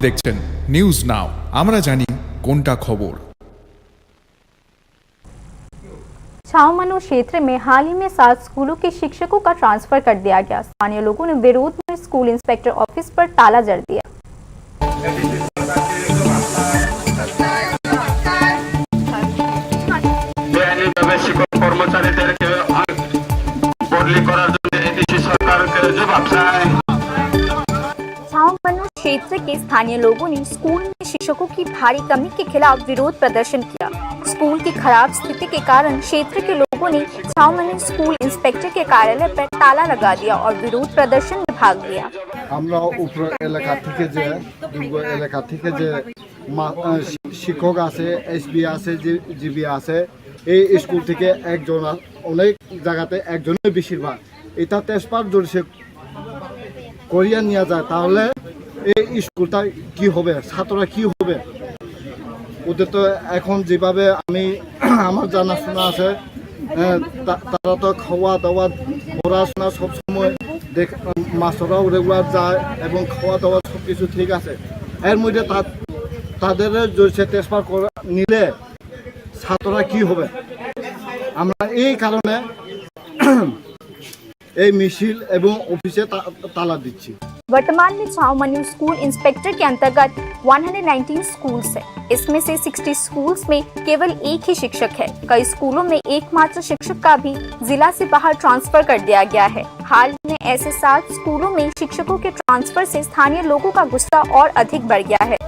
দেখছেন news now, আমরা জানি কোনটা খবর। छावमनु क्षेत्र में हाल ही में 7 स्कूलों के शिक्षकों का ट्रांसफर कर दिया गया। स्थानीय लोगों ने विरोध में स्कूल इंस्पेक्टर ऑफिस पर ताला जड़ दिया। छावमनु क्षेत्र के स्थानीय लोगों ने स्कूल में शिक्षकों की भारी कमी के खिलाफ विरोध प्रदर्शन किया। स्कूल की खराब स्थिति के कारण क्षेत्र के लोगों ने छावमनु स्कूल इंस्पेक्टर के कार्यालय पर ताला लगा दिया और विरोध प्रदर्शन में भाग लिया। আমরা উপর এলাকা থেকে যে দুর্গ এলাকা থেকে যে শিক্ষক আছে, এসবি আছে, জিবি আছে, এই স্কুল থেকে একজন, অনেক জায়গাতে একজনের বেশিরভাগ এটা ট্রান্সফার যদি সে করিয়ে নিয়ে যায় তাহলে এই স্কুলটা কি হবে, ছাত্ররা কি হবে? ওদের তো এখন যেভাবে আমি আমার জানাশোনা আছে, তারা তো খাওয়া দাওয়া পড়াশোনা সবসময় মাস্টাররাও রেগুলার যায় এবং খাওয়া দাওয়া সব কিছু ঠিক আছে। এর মধ্যে তাদের যদি ট্রান্সফার নিলে ছাত্ররা কি হবে? আমরা এই কারণে এই মিছিল এবং অফিসে তালা দিচ্ছি। वर्तमान में छावमनु स्कूल इंस्पेक्टर के अंतर्गत 119 स्कूल्स है। इसमें से 60 स्कूल्स में केवल एक ही शिक्षक है। कई स्कूलों में एकमात्र शिक्षक का भी जिला से बाहर ट्रांसफर कर दिया गया है। हाल में ऐसे 7 स्कूलों में शिक्षकों के ट्रांसफर से स्थानीय लोगों का गुस्सा और अधिक बढ़ गया है।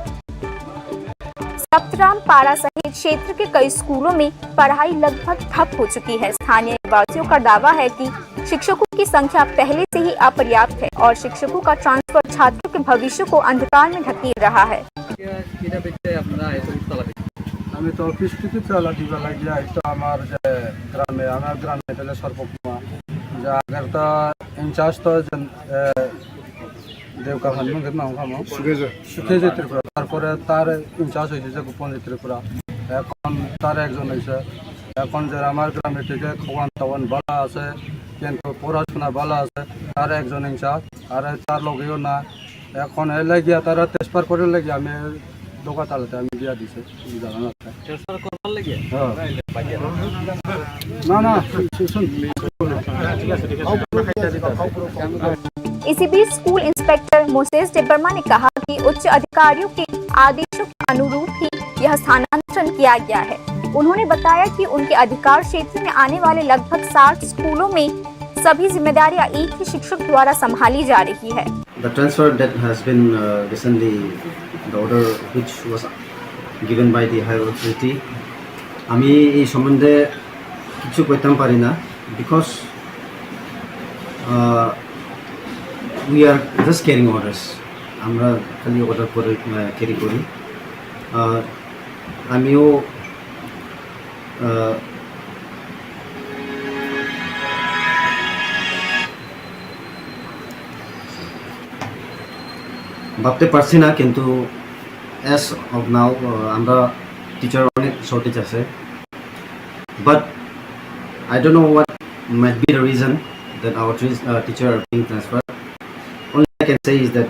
सप्तराम पारा सहित क्षेत्र के कई स्कूलों में पढ़ाई लगभग ठप हो चुकी है। स्थानीय निवासियों का दावा है कि शिक्षकों की संख्या पहले से ही अपर्याप्त है और शिक्षकों का ट्रांसफर छात्रों के भविष्य को अंधकार में ढकेल रहा है। আমি তো অফিস থেকে তালা দিবা লাগিয়া এটা আমার যে গ্রামে, আমার গ্রামে তাহলে সর্বপ্রথম যে আগেরটা ইনচার্জ তো দেবকা ভান্ডার নাম খামো সুখেজ ত্রিপুরা, তারপরে তার ইনচার্জ হয়েছে যে গোপন ত্রিপুরা, এখন তার একজন হয়েছে। এখন যে আমার গ্রামে থেকে খাওয়ান টাওয়ান ভালো আছে কিন্তু পড়াশোনা ভালো আছে, তার একজন ইনচার্জ আর তার লগেও না। এখন এ লাগিয়া তারা ট্রান্সফার করে লাগিয়ে আমি দোকা তালাতে আমি দিয়া দিছে জানা না না না শুন। इसी बीच स्कूल इंस्पेक्टर मोसेस डेबर्मा ने कहा कि उच्च अधिकारियों के आदेशों के अनुरूप ही यह स्थानांतरण किया गया है। उन्होंने बताया कि उनके अधिकार क्षेत्र में आने वाले लगभग 60 स्कूलों में सभी जिम्मेदारियां एक ही शिक्षक द्वारा संभाली जा रही है। The transfer that has been recently, the order which was given by the higher authority, আমি এই সম্বন্ধে কিছু কইতাম পারি না, because we are just carrying orders. আমরা খালি অর্ডার করে ক্যারি করি। আমিও ভাবতে পারছি না, কিন্তু অ্যাজ অফ নাও আমরা টিচার অনেক শর্টেজ আছে, but I don't know what might be the reason that our teacher are being transferred. Only I can say is that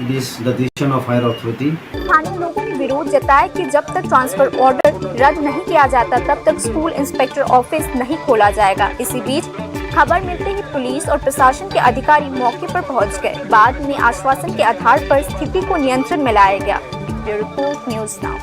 it is the decision of higher authority. स्थानीय लोगों ने विरोध जताया कि जब तक ट्रांसफर ऑर्डर रद्द नहीं किया जाता तब तक स्कूल इंस्पेक्टर ऑफिस नहीं खोला जाएगा। इसी बीच खबर मिलते ही पुलिस और प्रशासन के अधिकारी मौके पर पहुंच गए। बाद में आश्वासन के आधार पर स्थिति को नियंत्रण में लाया गया। Bureau report news now.